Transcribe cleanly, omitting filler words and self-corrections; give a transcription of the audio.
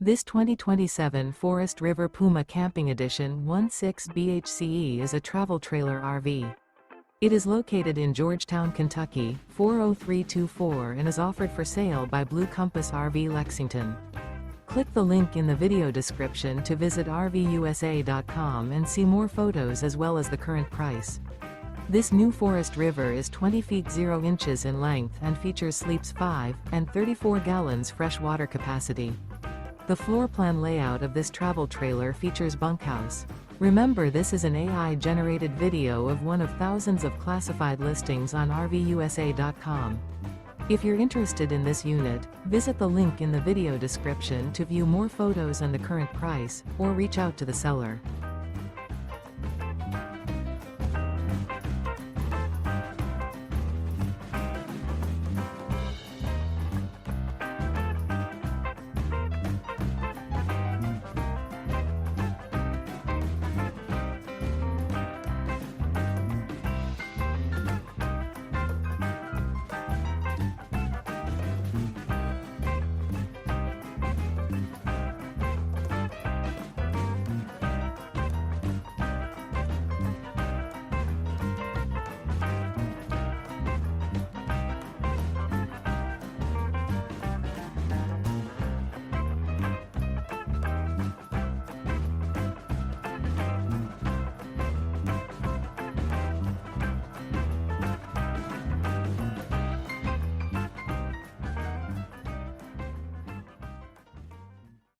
This 2027 Forest River Puma Camping Edition 16 BHCE is a travel trailer RV. It is located in Georgetown, Kentucky, 40324 and is offered for sale by Blue Compass RV Lexington. Click the link in the video description to visit RVUSA.com and see more photos as well as the current price. This new Forest River is 20 feet 0 inches in length and features sleeps 5 and 34 gallons fresh water capacity. The floor plan layout of this travel trailer features bunkhouse. Remember, this is an AI-generated video of one of thousands of classified listings on RVUSA.com. If you're interested in this unit, visit the link in the video description to view more photos and the current price, or reach out to the seller.